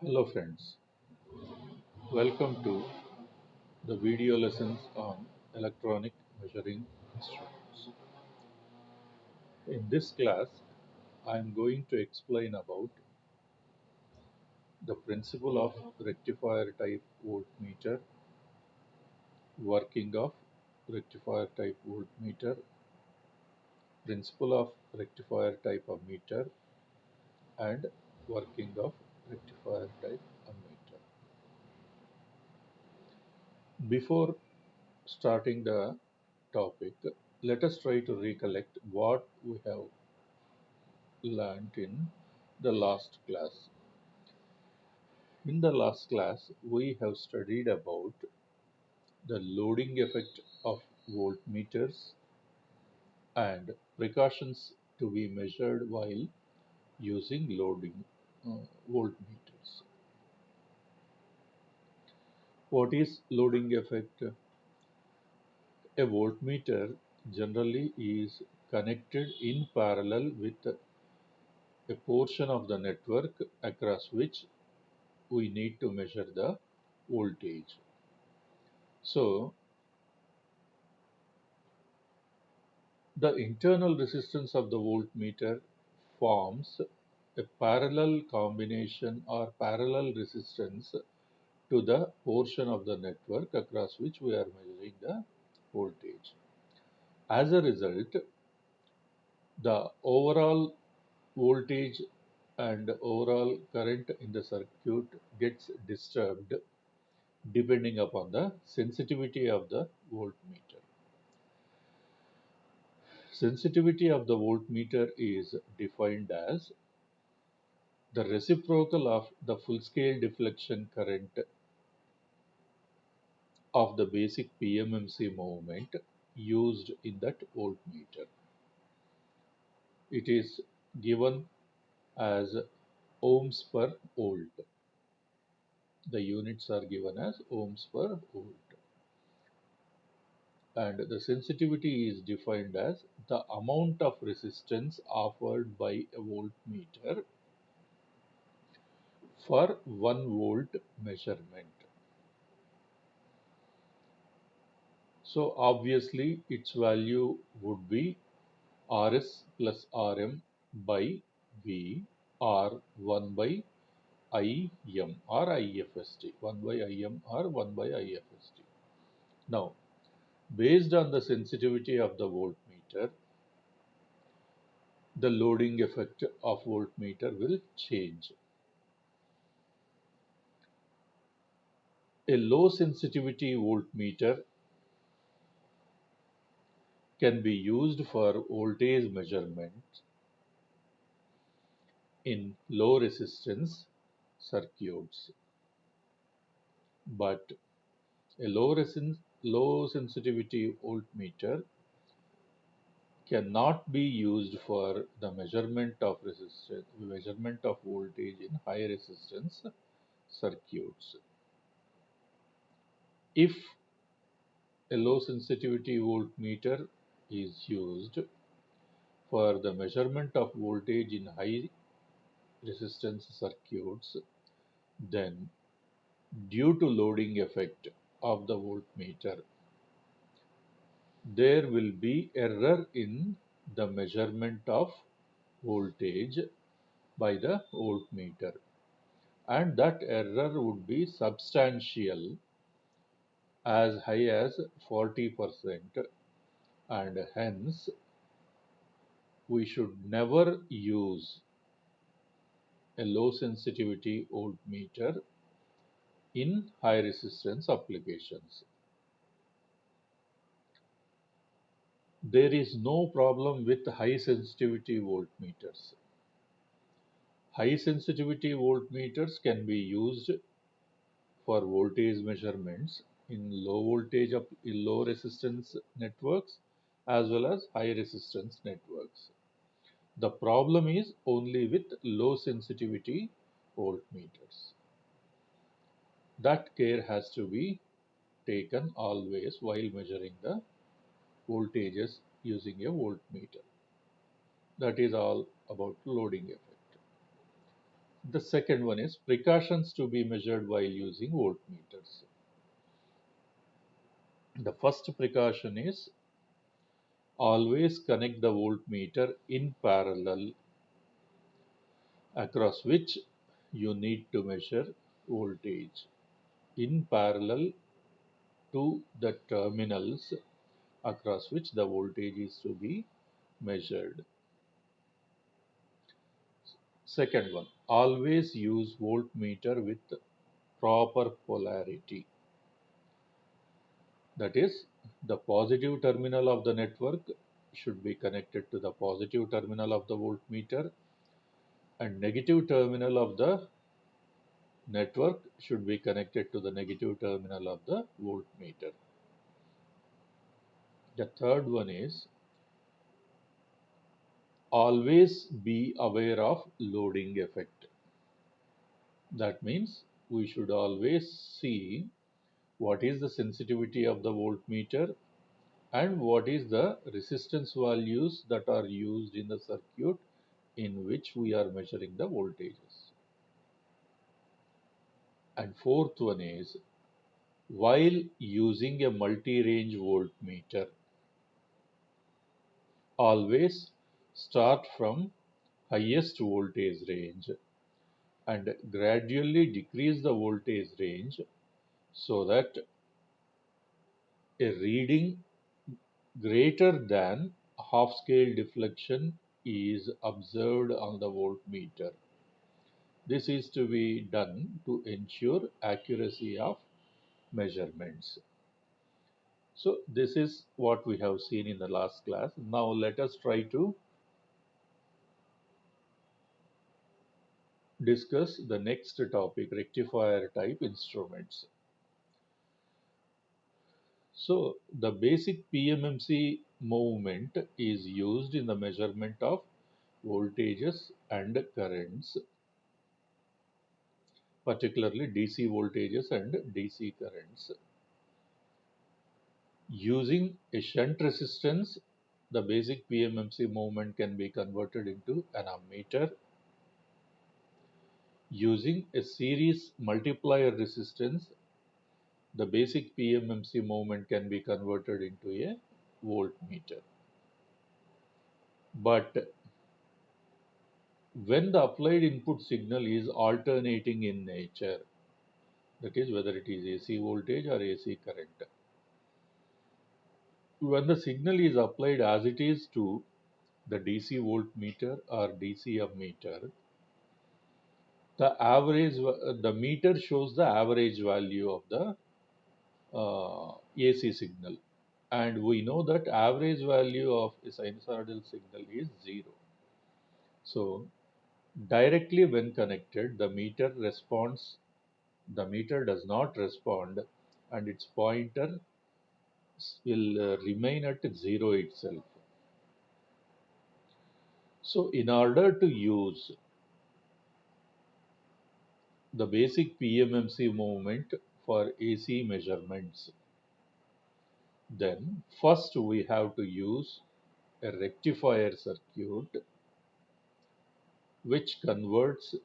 Hello friends, welcome to the video lessons on electronic measuring instruments. In this class, I am going to explain about the principle of rectifier type voltmeter, working of rectifier type voltmeter, principle of rectifier type ammeter, and working of rectifier type ammeter. Before starting the topic, let us try to recollect what we have learned in the last class. In the last class, we have studied about the loading effect of voltmeters and precautions to be measured while using loading voltmeters. What is loading effect? A voltmeter generally is connected in parallel with a portion of the network across which we need to measure the voltage. So, the internal resistance of the voltmeter forms a parallel combination or parallel resistance to the portion of the network across which we are measuring the voltage. As a result, the overall voltage and overall current in the circuit gets disturbed depending upon the sensitivity of the voltmeter. Sensitivity of the voltmeter is defined as the reciprocal of the full-scale deflection current of the basic PMMC movement used in that voltmeter. It is given as ohms per volt. The units are given as ohms per volt. And the sensitivity is defined as the amount of resistance offered by a voltmeter for 1 volt measurement. So obviously its value would be Rs plus Rm by V or 1 by Im or IFST, 1 by Im or 1 by IFST. Now, based on the sensitivity of the voltmeter, the loading effect of voltmeter will change. A low sensitivity voltmeter can be used for voltage measurement in low resistance circuits, but a low sensitivity voltmeter cannot be used for the measurement of voltage in high resistance circuits. If a low sensitivity voltmeter is used for the measurement of voltage in high resistance circuits, then due to loading effect of the voltmeter, there will be error in the measurement of voltage by the voltmeter, and that error would be substantial, as high as 40%, and hence we should never use a low sensitivity voltmeter in high resistance applications. There is no problem with high sensitivity voltmeters. High sensitivity voltmeters can be used for voltage measurements in low resistance networks as well as high resistance networks. The problem is only with low sensitivity voltmeters. That care has to be taken always while measuring the voltages using a voltmeter. That is all about loading effect. The second one is precautions to be measured while using voltmeters. The first precaution is always connect the voltmeter in parallel across which you need to measure voltage in parallel to the terminals across which the voltage is to be measured. Second one, always use voltmeter with proper polarity. That is, the positive terminal of the network should be connected to the positive terminal of the voltmeter, and negative terminal of the network should be connected to the negative terminal of the voltmeter. The third one is always be aware of loading effect. That means we should always see what is the sensitivity of the voltmeter and what is the resistance values that are used in the circuit in which we are measuring the voltages. And fourth one is while using a multi-range voltmeter, always start from highest voltage range and gradually decrease the voltage range so that a reading greater than half scale deflection is observed on the voltmeter. This is to be done to ensure accuracy of measurements. So this is what we have seen in the last class. Now let us try to discuss the next topic, rectifier type instruments. So the basic PMMC movement is used in the measurement of voltages and currents, particularly DC voltages and DC currents. Using a shunt resistance, the basic PMMC movement can be converted into an ammeter. Using a series multiplier resistance, the basic PMMC movement can be converted into a voltmeter. But when the applied input signal is alternating in nature, that is whether it is AC voltage or AC current, when the signal is applied as it is to the DC voltmeter or DC ammeter, the meter shows the average value of the AC signal, and we know that average value of a sinusoidal signal is 0. So directly when connected, the meter does not respond, and its pointer will remain at 0 itself. So in order to use the basic PMMC movement for AC measurements, then first we have to use a rectifier circuit which converts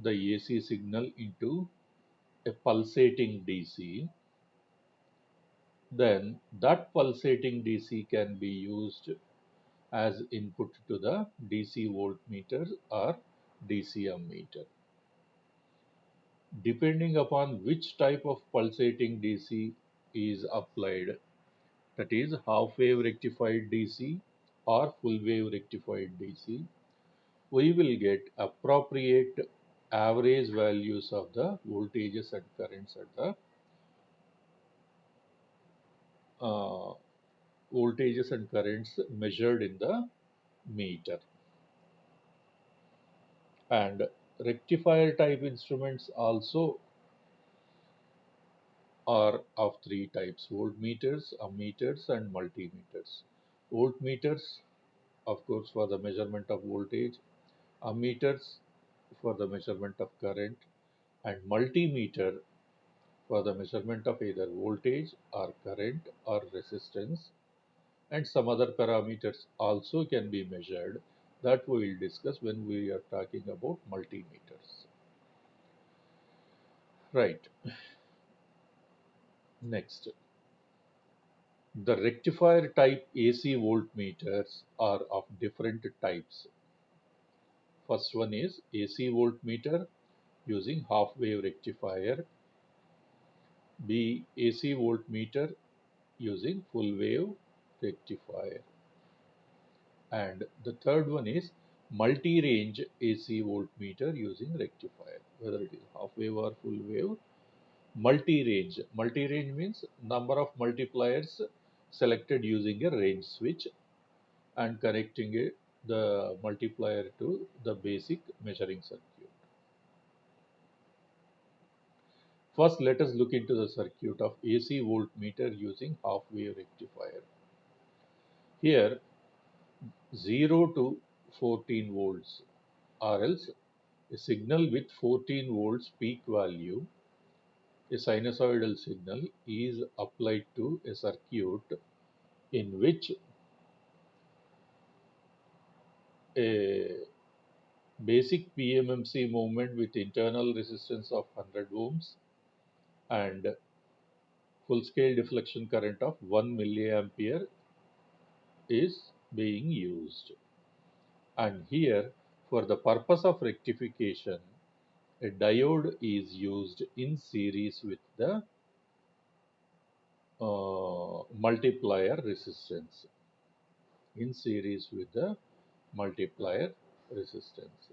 the AC signal into a pulsating DC. Then that pulsating DC can be used as input to the DC voltmeter or DC ammeter. Depending upon which type of pulsating DC is applied, that is half wave rectified DC or full wave rectified DC, we will get appropriate average values of the voltages and currents at the uh, voltages and currents measured in the meter. And rectifier type instruments also are of three types: voltmeters, ammeters, and multimeters. Voltmeters, of course, for the measurement of voltage, ammeters for the measurement of current, and multimeter for the measurement of either voltage or current or resistance, and some other parameters also can be measured That we will discuss when we are talking about multimeters. Right. Next, the rectifier type AC voltmeters are of different types. First one is AC voltmeter using half wave rectifier. B. AC voltmeter using full wave rectifier. And the third one is multi-range AC voltmeter using rectifier, whether it is half wave or full wave. Multi-range. Multi-range means number of multipliers selected using a range switch and connecting the multiplier to the basic measuring circuit. First, let us look into the circuit of AC voltmeter using half wave rectifier. Here, 0 to 14 volts, or else a signal with 14 volts peak value, a sinusoidal signal, is applied to a circuit in which a basic PMMC movement with internal resistance of 100 ohms and full scale deflection current of 1 milliampere is being used. And here, for the purpose of rectification, a diode is used in series with the multiplier resistance. In series with the multiplier resistance.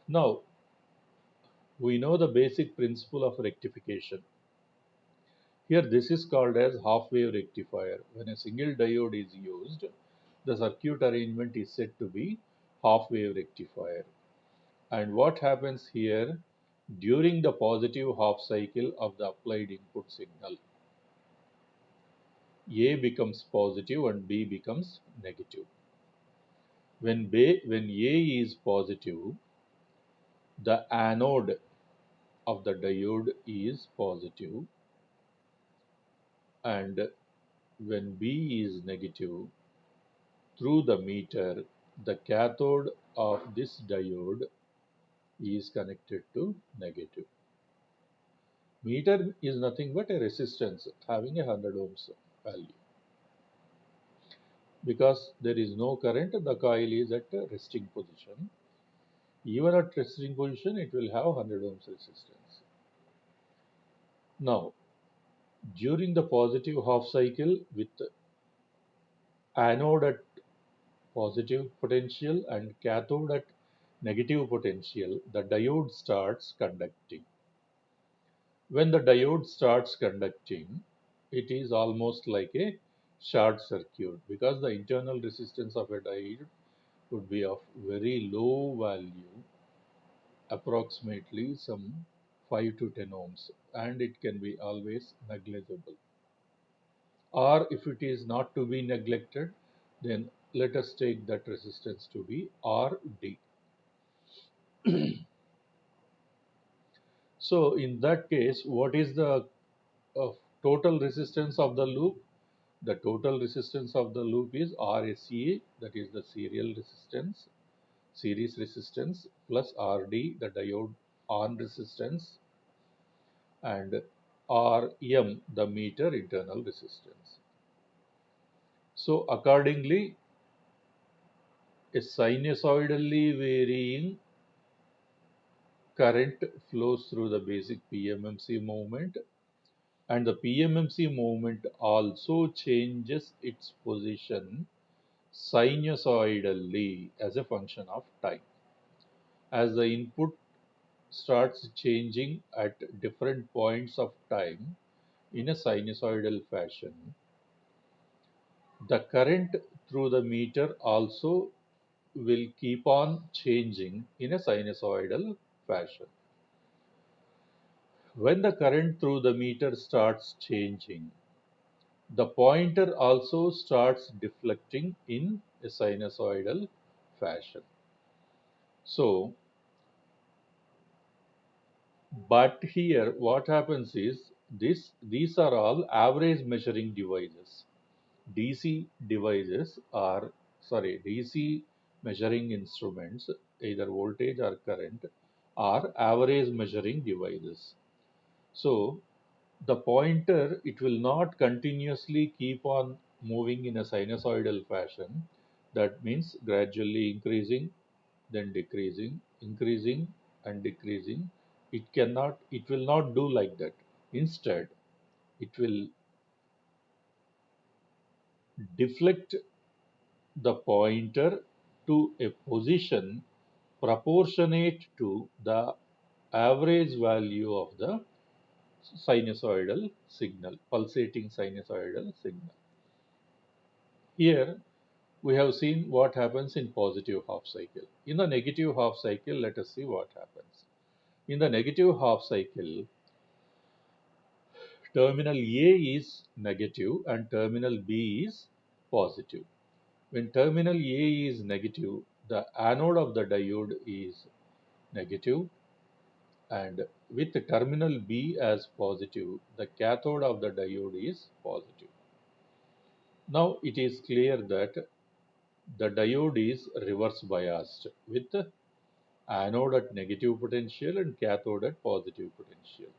Now, we know the basic principle of rectification. Here, this is called as half wave rectifier. When a single diode is used, the circuit arrangement is said to be half wave rectifier. And what happens here during the positive half cycle of the applied input signal? A becomes positive and B becomes negative. When A is positive, the anode of the diode is positive, and when B is negative, through the meter, the cathode of this diode is connected to negative. Meter is nothing but a resistance having a 100 ohms value. Because there is no current, the coil is at a resting position. Even at resting position, it will have 100 ohms resistance. Now, during the positive half cycle with anode at positive potential and cathode at negative potential, the diode starts conducting. When the diode starts conducting, it is almost like a short circuit because the internal resistance of a diode would be of very low value, approximately some 5 to 10 ohms, and it can be always negligible. Or if it is not to be neglected, then let us take that resistance to be RD. So in that case, what is the total resistance of the loop? The total resistance of the loop is RSA, that is the series resistance, plus RD, the diode on resistance, and Rm, the meter internal resistance. So accordingly, a sinusoidally varying current flows through the basic PMMC movement, and the PMMC movement also changes its position sinusoidally as a function of time. As the input starts changing at different points of time in a sinusoidal fashion, the current through the meter also will keep on changing in a sinusoidal fashion. When the current through the meter starts changing, the pointer also starts deflecting in a sinusoidal fashion. So, but here what happens is these are all average measuring devices. DC devices are DC measuring instruments, either voltage or current, are average measuring devices. So the pointer, it will not continuously keep on moving in a sinusoidal fashion. That means gradually increasing, then decreasing, increasing and decreasing. It will not do like that. Instead, it will deflect the pointer to a position proportionate to the average value of the sinusoidal signal, pulsating sinusoidal signal. Here we have seen what happens in positive half cycle. In the negative half cycle, let us see what happens. In the negative half cycle, terminal A is negative and terminal B is positive. When terminal A is negative, the anode of the diode is negative, and with terminal B as positive, the cathode of the diode is positive. Now it is clear that the diode is reverse biased with anode at negative potential and cathode at positive potential.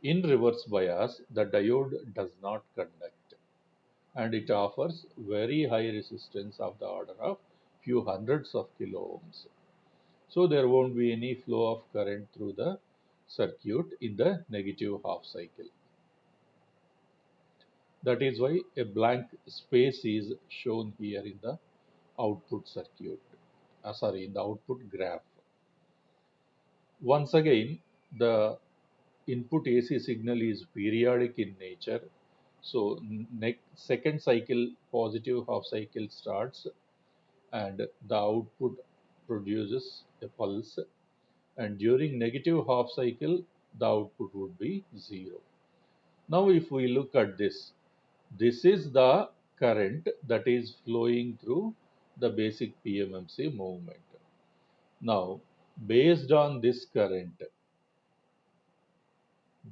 In reverse bias, the diode does not conduct, and it offers very high resistance of the order of few hundreds of kilo ohms. So there won't be any flow of current through the circuit in the negative half cycle. That is why a blank space is shown here in the output circuit, in the output graph. Once again, the input AC signal is periodic in nature. So second cycle, positive half cycle starts, and the output produces a pulse, and during negative half cycle, the output would be 0. Now if we look at this, this is the current that is flowing through the basic PMMC movement. Now, based on this current,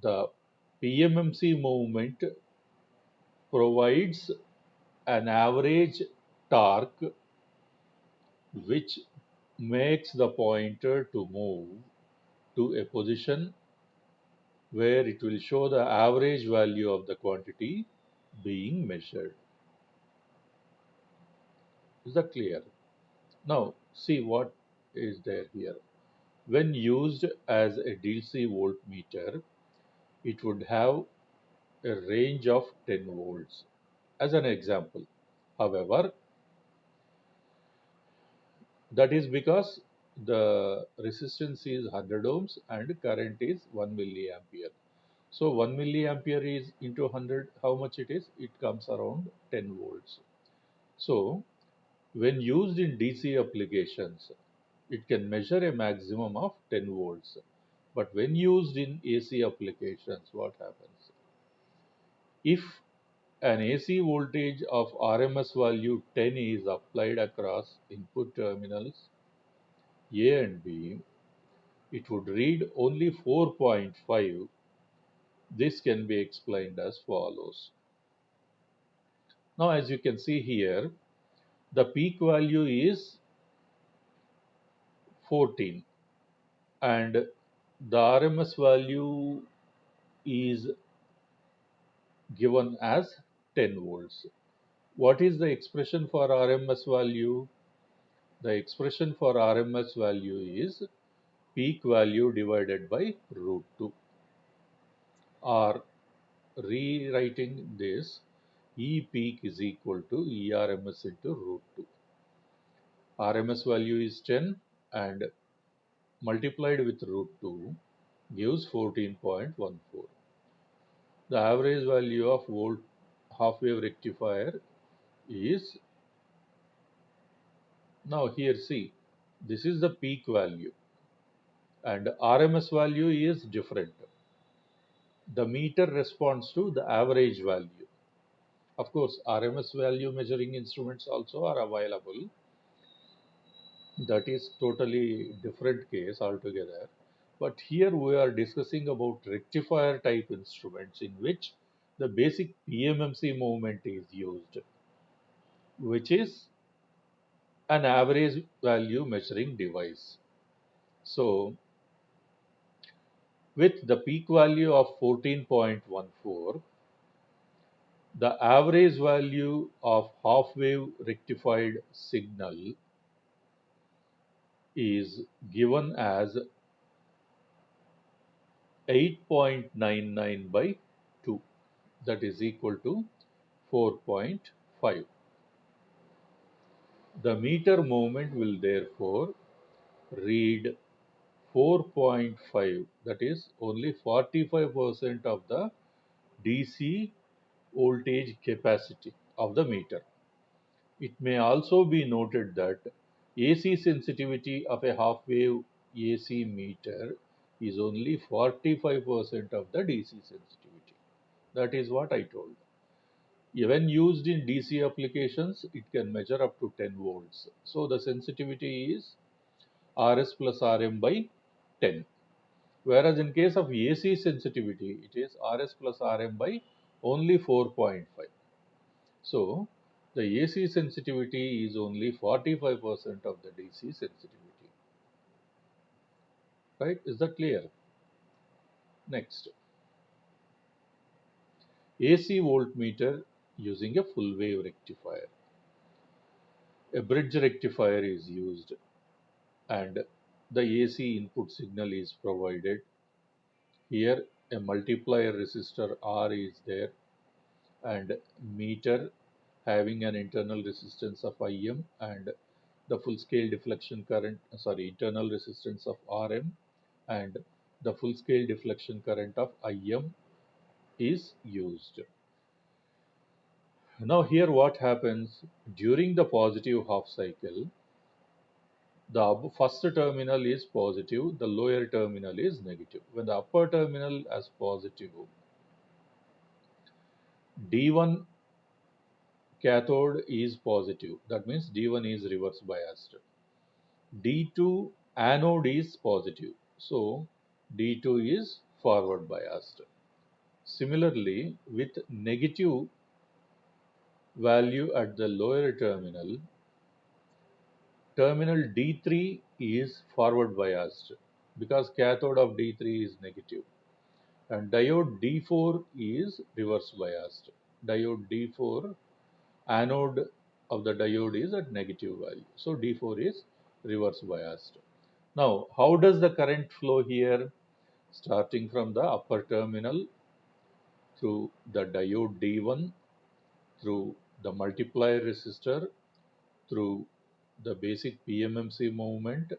the PMMC movement provides an average torque which makes the pointer to move to a position where it will show the average value of the quantity being measured. Is that clear? Now, see what is there here. When used as a DC voltmeter, it would have a range of 10 volts as an example. However, that is because the resistance is 100 ohms and current is 1 milliampere. So 1 milliampere is into 100, how much it is? It comes around 10 volts. So when used in DC applications, it can measure a maximum of 10 volts. But when used in AC applications, what happens? If an AC voltage of RMS value 10 is applied across input terminals A and B, it would read only 4.5. This can be explained as follows. Now, as you can see here, the peak value is 14 and the RMS value is given as 10 volts. What is the expression for RMS value? The expression for RMS value is peak value divided by root 2, or rewriting this, E peak is equal to ERMS into root 2. RMS value is 10 and multiplied with root 2 gives 14.14. The average value of volt half wave rectifier is, now here see, this is the peak value and RMS value is different. The meter responds to the average value. Of course, RMS value measuring instruments also are available. That is totally different case altogether. But here we are discussing about rectifier type instruments in which the basic PMMC movement is used, which is an average value measuring device. So with the peak value of 14.14, the average value of half wave rectified signal is given as 8.99 by 2, that is equal to 4.5. The meter movement will therefore read 4.5, that is only 45% of the DC voltage capacity of the meter. It may also be noted that AC sensitivity of a half wave AC meter is only 45% of the DC sensitivity. That is what I told. When used in DC applications, it can measure up to 10 volts. So the sensitivity is Rs plus Rm by 10. Whereas in case of AC sensitivity, it is Rs plus Rm by only 4.5. So the AC sensitivity is only 45% of the DC sensitivity. Right? Is that clear? Next, AC voltmeter using a full wave rectifier. A bridge rectifier is used and the AC input signal is provided. Here a multiplier resistor R is there and meter having an internal resistance of Im and the full scale deflection current, internal resistance of Rm and the full scale deflection current of Im is used. Now here what happens during the positive half cycle, the first terminal is positive, the lower terminal is negative. When the upper terminal is positive, D1 cathode is positive. That means D1 is reverse biased. D2 anode is positive. So D2 is forward biased. Similarly, with negative value at the lower terminal, terminal D3 is forward biased because cathode of D3 is negative. And diode D4 is reverse biased. Diode D4, anode of the diode is at negative value. So D4 is reverse biased. Now, how does the current flow here? Starting from the upper terminal through the diode D1, through the multiplier resistor, through the basic PMMC movement,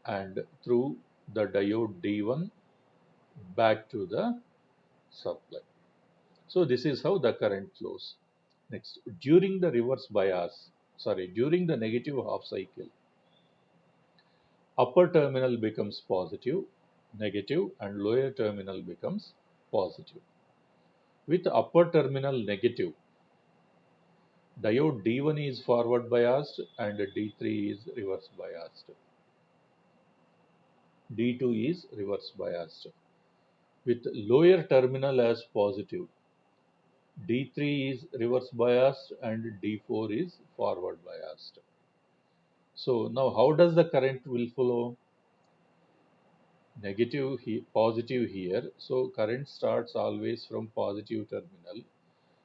and through the diode D1 back to the supply. So this is how the current flows. Next, during the reverse bias, during the negative half cycle, upper terminal becomes positive, negative, and lower terminal becomes positive. With upper terminal negative, diode D1 is forward biased and D3 is reverse biased. D2 is reverse biased. With lower terminal as positive, D3 is reverse biased and D4 is forward biased. So now how does the current will flow? Negative, positive here. So current starts always from positive terminal.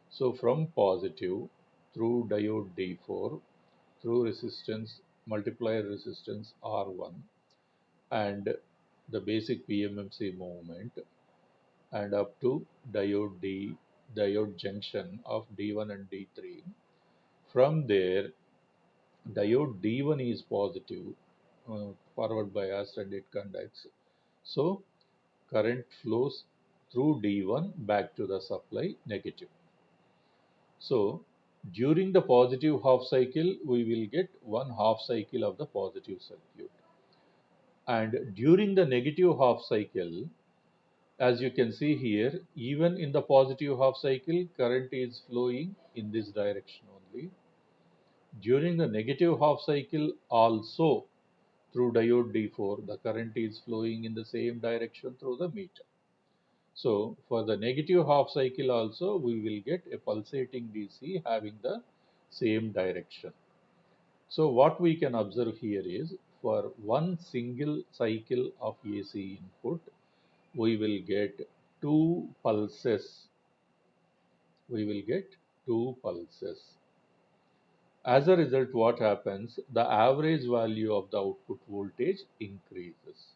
So from positive through diode D4, through resistance, multiplier resistance R1 and the basic PMMC movement and up to diode junction of D1 and D3. From there, diode D1 is positive, forward biased and it conducts. So current flows through D1 back to the supply negative. So during the positive half cycle, we will get one half cycle of the positive circuit. And during the negative half cycle, as you can see here, even in the positive half cycle, current is flowing in this direction only. During the negative half cycle also, through diode D4, the current is flowing in the same direction through the meter. So for the negative half cycle also, we will get a pulsating DC having the same direction. So what we can observe here is for one single cycle of AC input, we will get two pulses. We will get two pulses. As a result, what happens? The average value of the output voltage increases.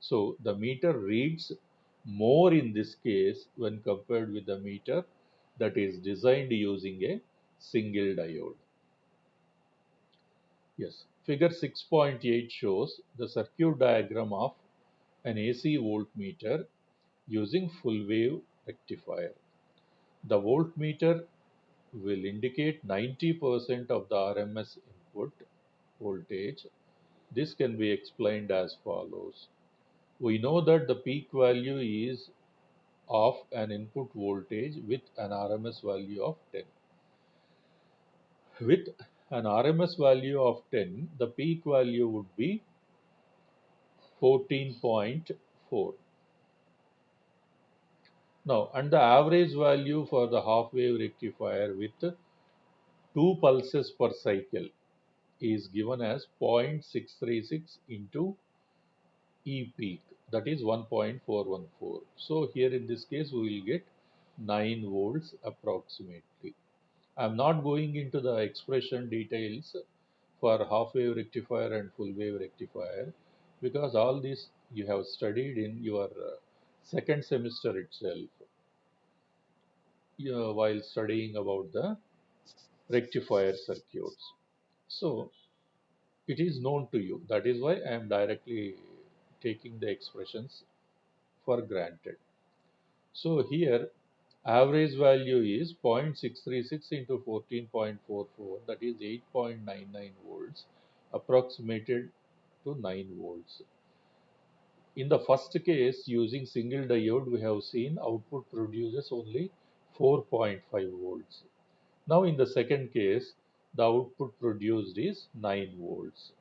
So the meter reads more in this case when compared with the meter that is designed using a single diode. Yes, figure 6.8 shows the circuit diagram of an AC voltmeter using full wave rectifier. The voltmeter will indicate 90% of the RMS input voltage. This can be explained as follows. We know that the peak value is of an input voltage with an RMS value of 10. With an RMS value of 10, the peak value would be 14.4. Now, and the average value for the half wave rectifier with two pulses per cycle is given as 0.636 into E peak, that is 1.414. So here in this case, we will get 9 volts approximately. I am not going into the expression details for half wave rectifier and full wave rectifier because all this you have studied in your second semester itself, while studying about the rectifier circuits. So it is known to you. That is why I am directly taking the expressions for granted. So here average value is 0.636 into 14.44, that is 8.99 volts, approximated to 9 volts. In the first case, using single diode, we have seen output produces only 4.5 volts. Now in the second case, the output produced is 9 volts.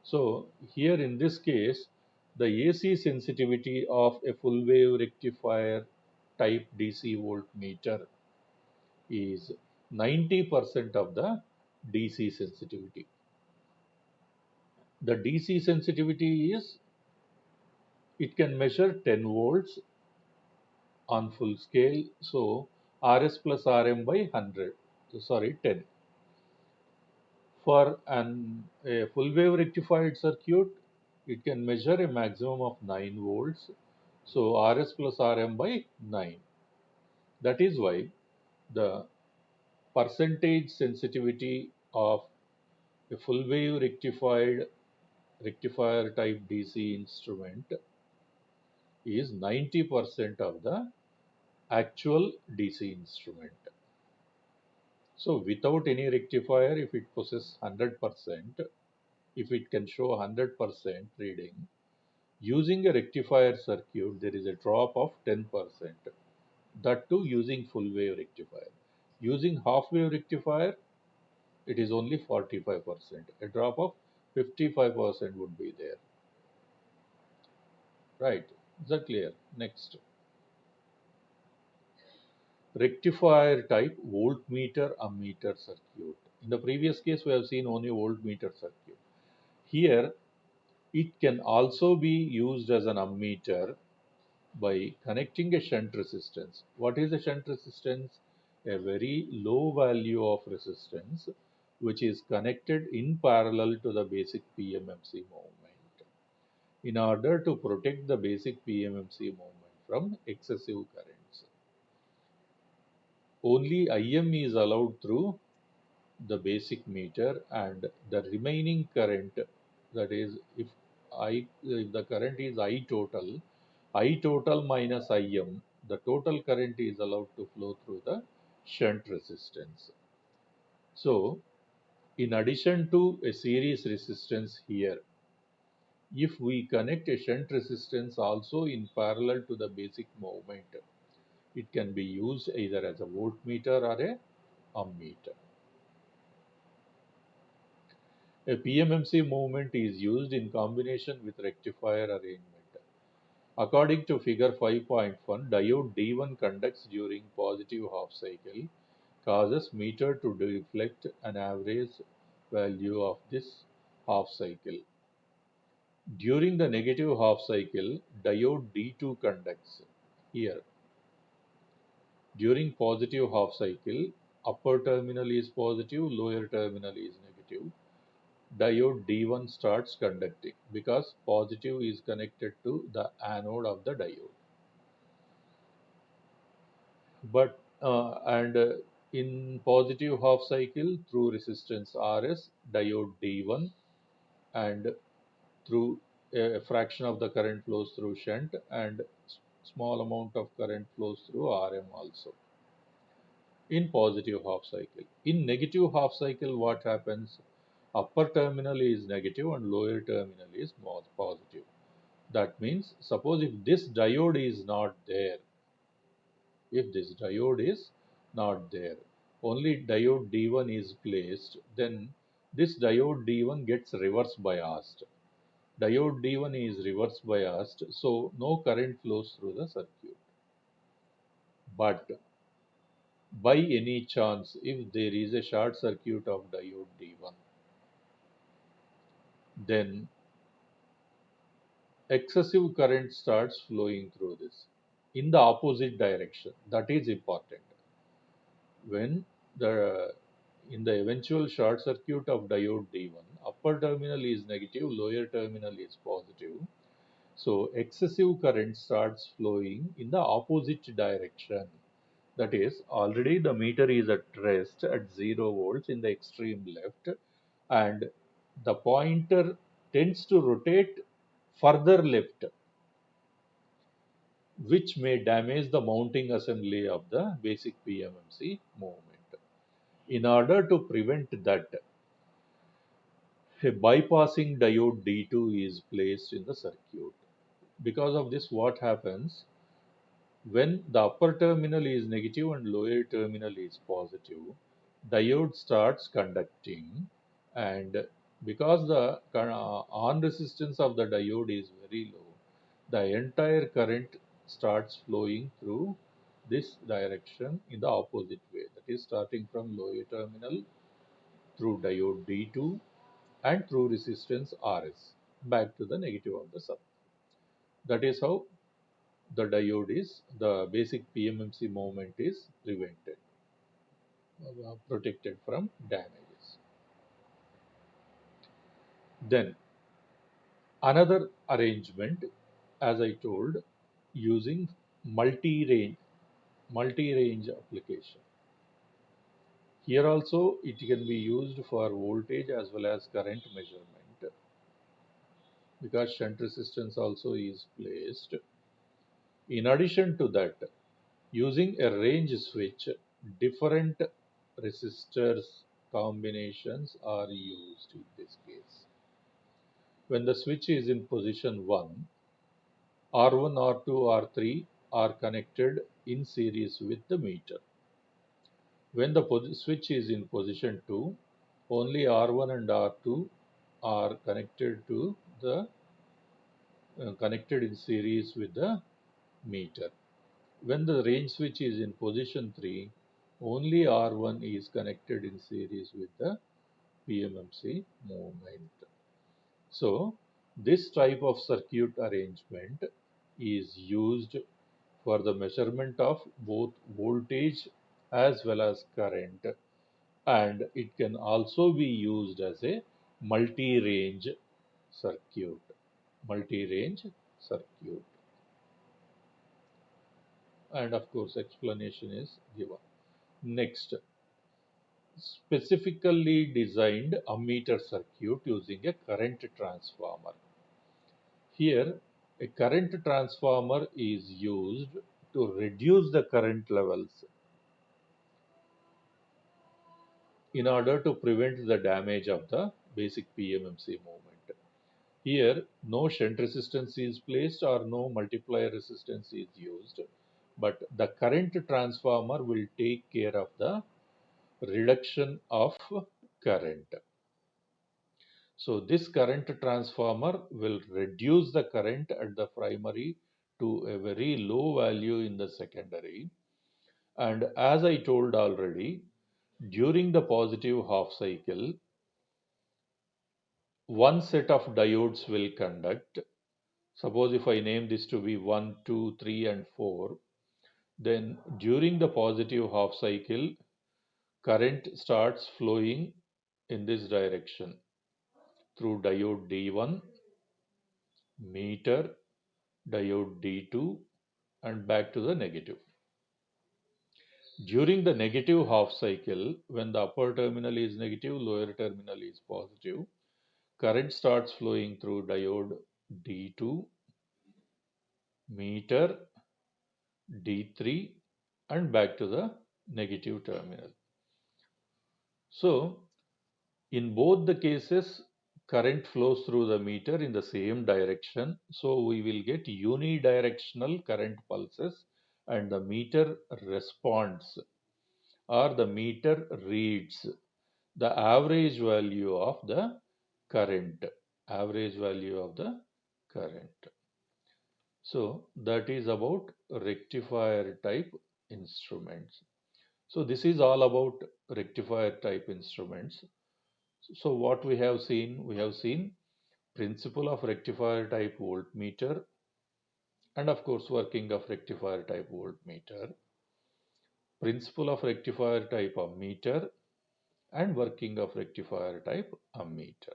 So here in this case, the AC sensitivity of a full wave rectifier type DC voltmeter is 90% of the DC sensitivity. The DC sensitivity is, it can measure 10 volts on full scale. So RS plus RM by 100, sorry 10. For a full wave rectified circuit, it can measure a maximum of 9 volts. So RS plus RM by 9. That is why the percentage sensitivity of a full wave rectifier type DC instrument is 90% of the actual DC instrument. So without any rectifier, if it possesses 100%, if it can show 100% reading, using a rectifier circuit, there is a drop of 10%. That too using full wave rectifier. Using half wave rectifier, it is only 45%. A drop of 55% would be there. Right. Is that clear? Next. Rectifier type voltmeter ammeter circuit. In the previous case, we have seen only voltmeter circuit. Here, it can also be used as an ammeter by connecting a shunt resistance. What is a shunt resistance? A very low value of resistance which is connected in parallel to the basic PMMC movement in order to protect the basic PMMC movement from excessive currents. Only IM is allowed through the basic meter, and the remaining current, that is if the current is I total minus Im, the total current is allowed to flow through the shunt resistance. So in addition to a series resistance here, if we connect a shunt resistance also in parallel to the basic movement, it can be used either as a voltmeter or a ammeter. A PMMC movement is used in combination with rectifier arrangement. According to figure 5.1, diode D1 conducts during positive half cycle causes meter to reflect an average value of this half cycle. During the negative half cycle, diode D2 conducts. Here, during positive half cycle, upper terminal is positive, lower terminal is negative. Diode D1 starts conducting because positive is connected to the anode of the diode. But and in positive half cycle through resistance Rs, diode D1 and through a fraction of the current flows through shunt and small amount of current flows through Rm also in positive half cycle. In negative half cycle, what happens? Upper terminal is negative and lower terminal is more positive. That means, suppose if this diode is not there, if this diode is not there, only diode D1 is placed, then this diode D1 gets reverse biased. Diode D1 is reverse biased, so no current flows through the circuit. But by any chance, if there is a short circuit of diode D1, then excessive current starts flowing through this in the opposite direction. That is important. When the in the eventual short circuit of diode D1, upper terminal is negative, lower terminal is positive. So excessive current starts flowing in the opposite direction. That is, already the meter is at rest at 0 volts in the extreme left, and the pointer tends to rotate further left, which may damage the mounting assembly of the basic PMMC movement. In order to prevent that, a bypassing diode D2 is placed in the circuit. Because of this, what happens? When the upper terminal is negative and lower terminal is positive, diode starts conducting, and because the on resistance of the diode is very low, the entire current starts flowing through this direction in the opposite way. That is, starting from lower terminal through diode D2 and through resistance Rs back to the negative of the sub. That is how the basic PMMC movement is prevented, protected from damages. Then another arrangement, as I told, using multi-range multi-range application. Here also it can be used for voltage as well as current measurement, because shunt resistance also is placed. In addition to that, using a range switch, different resistors combinations are used in this case. When the switch is in position 1, R1, R2, R3 are connected in series with the meter. When the switch is in position 2, only R1 and R2 are connected in series with the meter. When the range switch is in position 3, only R1 is connected in series with the PMMC movement. So, this type of circuit arrangement is used for the measurement of both voltage as well as current, and it can also be used as a multi-range circuit. Multi-range circuit. And of course, explanation is given. Next, specifically designed ammeter circuit using a current transformer. Here, a current transformer is used to reduce the current levels in order to prevent the damage of the basic PMMC movement. Here, no shunt resistance is placed or no multiplier resistance is used, but the current transformer will take care of the reduction of current. So this current transformer will reduce the current at the primary to a very low value in the secondary. And as I told already, During the positive half cycle, one set of diodes will conduct. Suppose if I name this to be 1, 2, 3, and 4, then during the positive half cycle, current starts flowing in this direction through diode D1, meter, diode D2, and back to the negative. During the negative half cycle, when the upper terminal is negative, lower terminal is positive, current starts flowing through diode D2, meter, D3, and back to the negative terminal. So, in both the cases, current flows through the meter in the same direction. So, we will get unidirectional current pulses, and the meter responds, or the meter reads the average value of the current. Average value of the current. So, that is about rectifier type instruments. So this is all about rectifier type instruments. So what we have seen principle of rectifier type voltmeter, and of course working of rectifier type voltmeter, principle of rectifier type ammeter, and working of rectifier type ammeter.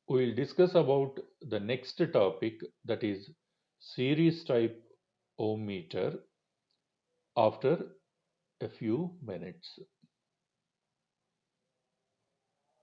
We will discuss about the next topic, that is series type ohm meter, after a few minutes.